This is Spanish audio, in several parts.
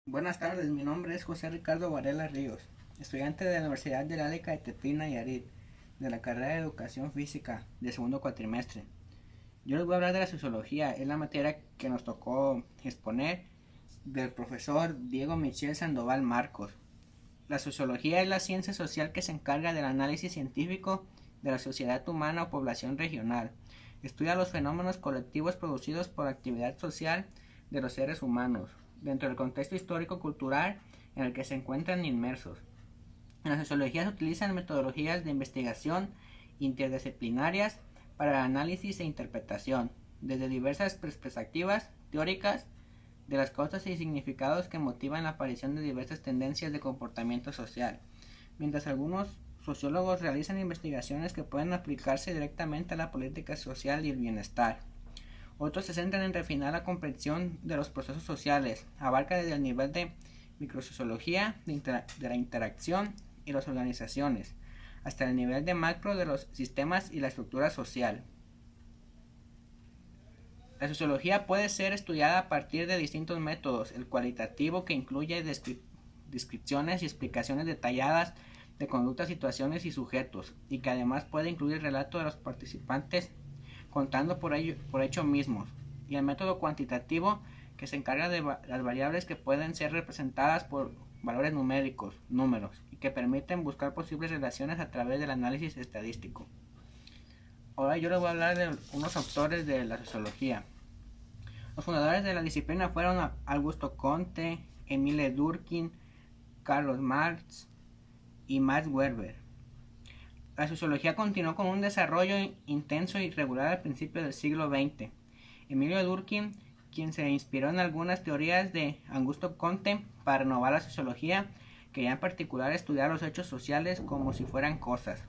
Buenas tardes, mi nombre es José Ricardo Varela Ríos, estudiante de la Universidad de la de Tepic, Nayarit, de la carrera de Educación Física de segundo cuatrimestre. Yo les voy a hablar de la sociología, es la materia que nos tocó exponer del profesor Diego Michel Sandoval Marcos. La sociología es la ciencia social que se encarga del análisis científico de la sociedad humana o población regional. Estudia los fenómenos colectivos producidos por actividad social de los seres humanos, dentro del contexto histórico-cultural en el que se encuentran inmersos. En la sociología se utilizan metodologías de investigación interdisciplinarias para el análisis e interpretación, desde diversas perspectivas teóricas de las causas y significados que motivan la aparición de diversas tendencias de comportamiento social, mientras algunos sociólogos realizan investigaciones que pueden aplicarse directamente a la política social y el bienestar. Otros se centran en refinar la comprensión de los procesos sociales, abarca desde el nivel de microsociología de la interacción y las organizaciones, hasta el nivel de macro de los sistemas y la estructura social. La sociología puede ser estudiada a partir de distintos métodos: el cualitativo, que incluye descripciones y explicaciones detalladas de conductas, situaciones y sujetos, y que además puede incluir el relato de los participantes contando por hecho mismos; y el método cuantitativo, que se encarga de las variables que pueden ser representadas por valores numéricos, números, y que permiten buscar posibles relaciones a través del análisis estadístico. Ahora yo les voy a hablar de unos autores de la sociología. Los fundadores de la disciplina fueron Augusto Comte, Emile Durkheim, Carlos Marx y Max Weber. La sociología continuó con un desarrollo intenso y regular al principio del siglo XX. Emilio Durkheim, quien se inspiró en algunas teorías de Augusto Comte para renovar la sociología, quería en particular estudiar los hechos sociales como si fueran cosas.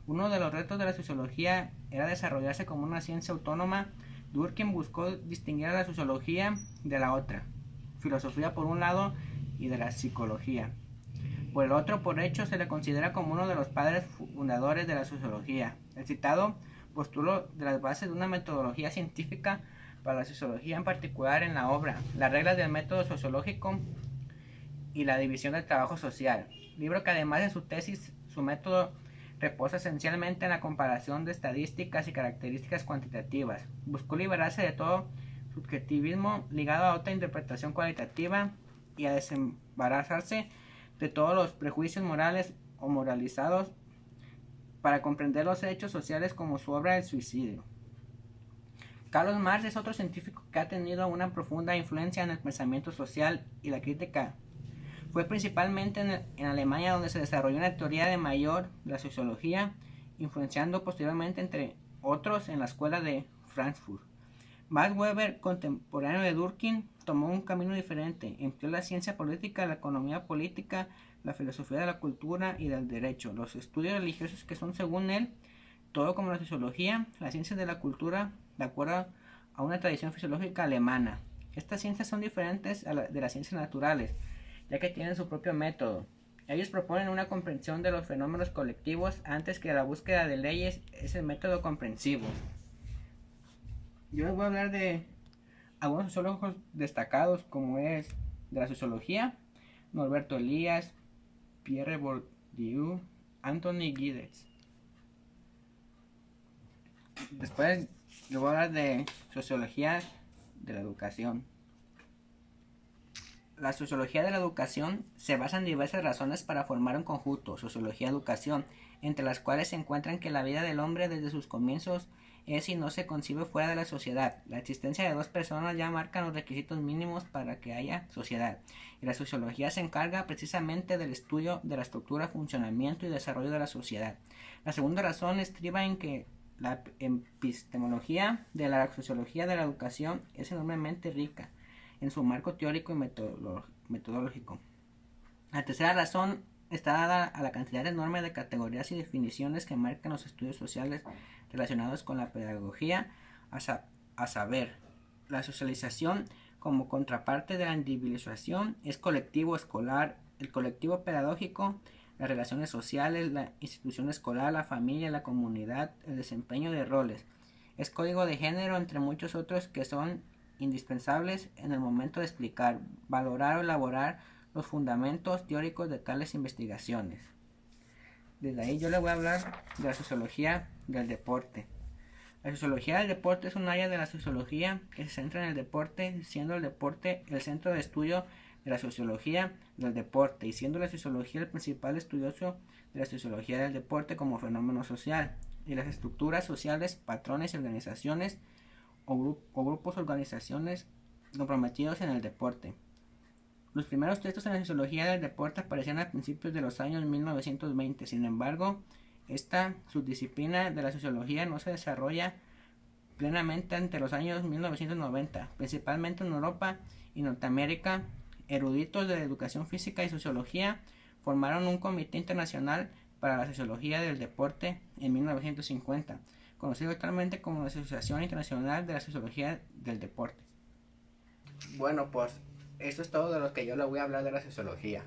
Uno de los retos de la sociología era desarrollarse como una ciencia autónoma. Durkheim buscó distinguir a la sociología de la otra, filosofía por un lado y de la psicología por el otro. Por hecho, se le considera como uno de los padres fundadores de la sociología. El citado postuló de las bases de una metodología científica para la sociología, en particular en la obra Las reglas del método sociológico y la división del trabajo social, libro que además en su tesis su método reposa esencialmente en la comparación de estadísticas y características cuantitativas. Buscó liberarse de todo subjetivismo ligado a otra interpretación cualitativa y a desembarazarse de todos los prejuicios morales o moralizados para comprender los hechos sociales, como su obra El suicidio. Carlos Marx es otro científico que ha tenido una profunda influencia en el pensamiento social y la crítica. Fue principalmente en Alemania donde se desarrolló una teoría de mayor de la sociología, influenciando posteriormente, entre otros, en la escuela de Frankfurt. Max Weber, contemporáneo de Durkheim, tomó un camino diferente. Empleó la ciencia política, la economía política, la filosofía de la cultura y del derecho, los estudios religiosos, que son, según él, todo como la sociología, las ciencias de la cultura, de acuerdo a una tradición fisiológica alemana. Estas ciencias son diferentes de las ciencias naturales, ya que tienen su propio método. Ellos proponen una comprensión de los fenómenos colectivos antes que la búsqueda de leyes. Es el método comprensivo. Yo les voy a hablar de algunos sociólogos destacados, como es de la sociología: Norberto Elias, Pierre Bourdieu, Anthony Giddens. Después les voy a hablar de sociología de la educación. La sociología de la educación se basa en diversas razones para formar un conjunto, sociología-educación, entre las cuales se encuentran que la vida del hombre desde sus comienzos es y no se concibe fuera de la sociedad. La existencia de dos personas ya marca los requisitos mínimos para que haya sociedad, y la sociología se encarga precisamente del estudio de la estructura, funcionamiento y desarrollo de la sociedad. La segunda razón estriba en que la epistemología de la sociología de la educación es enormemente rica en su marco teórico y metodológico. La tercera razón está dada a la cantidad enorme de categorías y definiciones que marcan los estudios sociales relacionados con la pedagogía, a saber, la socialización como contraparte de la individualización es colectivo escolar, el colectivo pedagógico, las relaciones sociales, la institución escolar, la familia, la comunidad, el desempeño de roles. Es código de género, entre muchos otros que son indispensables en el momento de explicar, valorar o elaborar los fundamentos teóricos de tales investigaciones. Desde ahí yo le voy a hablar de la sociología del deporte. La sociología del deporte es un área de la sociología que se centra en el deporte, siendo el deporte el centro de estudio de la sociología del deporte y siendo la sociología el principal estudioso de la sociología del deporte como fenómeno social y las estructuras sociales, patrones y organizaciones o grupos o organizaciones comprometidos en el deporte. Los primeros textos en la sociología del deporte aparecían a principios de los años 1920, sin embargo, esta subdisciplina de la sociología no se desarrolla plenamente entre los años 1990, principalmente en Europa y Norteamérica. Eruditos de educación física y sociología formaron un comité internacional para la sociología del deporte en 1950, conocido actualmente como la Asociación Internacional de la Sociología del Deporte. Bueno, pues eso es todo de lo que yo le voy a hablar de la sociología.